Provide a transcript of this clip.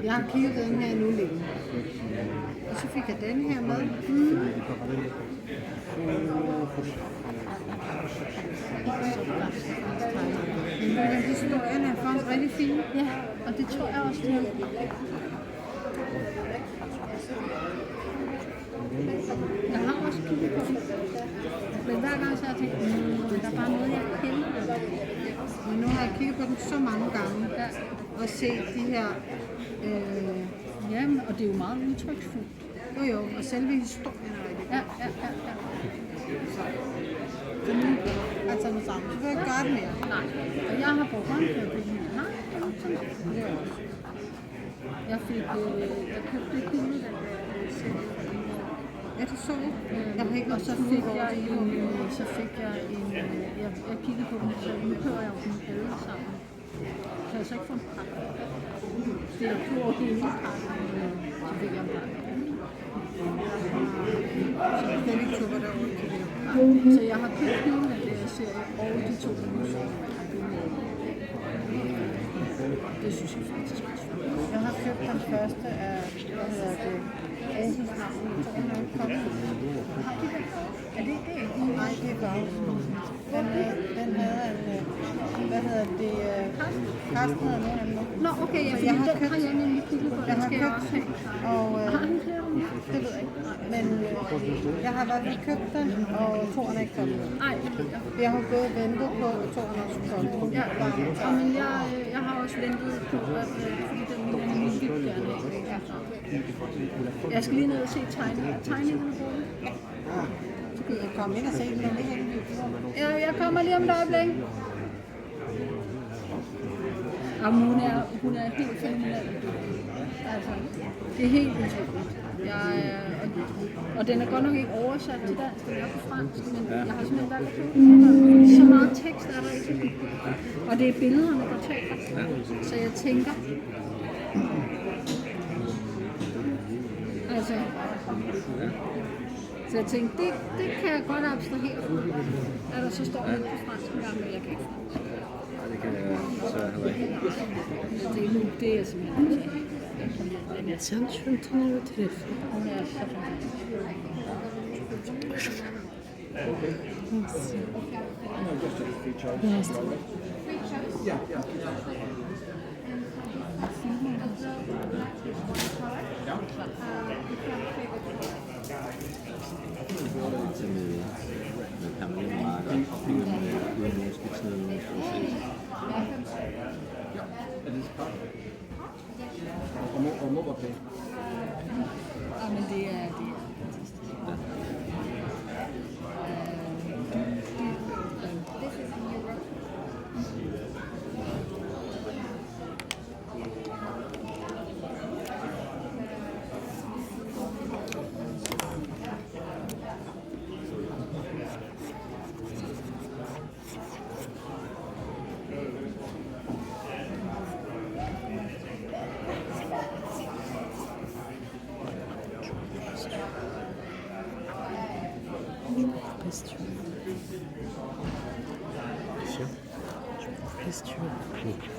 Jeg har kigget den her nu længe. Og så fik jeg den her med. Men historien er faktisk rigtig fin. Ja, og det tror jeg også, det er. Jeg har også kigget på den. Men hver gang så har jeg tænkt, der er bare noget, jeg kender. Men nu har jeg kigget på den så mange gange. Og set de her... Jamen, og det er jo meget udtryksfuldt. Jo, og selve historien er rigtig. Ja. Så nu er jeg taget mig sammen. Så vil jeg ikke gøre det mere. Nej, og jeg har brugt håndkøbet. Nej, det er ikke sådan. Det er også. Jeg købte det hele, Ja, det så jeg. Jeg har ikke og så fik jeg en, jeg kiggede på dem, så nu køber jeg jo dem alle sammen. Kan jeg så ikke få en pakke? Det er jo hele pakken, så fik jeg en pakke. Så det er ikke tupper derovre. Så jeg har købt hele af det her serie, og de to minutter. Det synes jeg faktisk også. Jeg har købt den første af, hvad hedder det, Aarhus navn. Er det ikke det? Nej, det er bare. Den havde en, hvad hedder det, Karsten hedder nogen af dem nu. Nå, okay, ja, jeg har den købt, har jeg nemlig kigget på. jeg Den har skal jeg købt, også have. og Har han flere af dem? det ved jeg ikke. Men jeg har i hvert fald købt den, og toren er ikke kommet. Nej, det ved jeg. Jeg har gået og ventet på, at toren også skulle komme. Ja, men jeg har også ventet på, at fordi den vil jeg nemlig vildt gerne have. Jeg skal lige ned og se tegningerne på den. Så kan jeg komme ind og se den. Ja, jeg kommer lige om et øjeblik. Jamen, hun er helt fænomenal. Altså, det er helt utroligt. Og den er godt nok ikke oversat til dansk, den er på fransk, men jeg har simpelthen valgt at købe den. Så meget tekst er der ikke. Og det er billederne, der taler. Så jeg tænker... Altså... Så jeg tænkte, det kan jeg godt abstrahere fra. At der så står lidt på fransk en gang, men jeg kan ikke fransk. Det kan jeg så heller ikke. Det er simpelthen ikke. Sen şundan öyle telefon. Hun er så fantastisk. Med permanent marker, uden nogen skitsnede. Og MobilePay. Ja, men det er fantastisk. Question.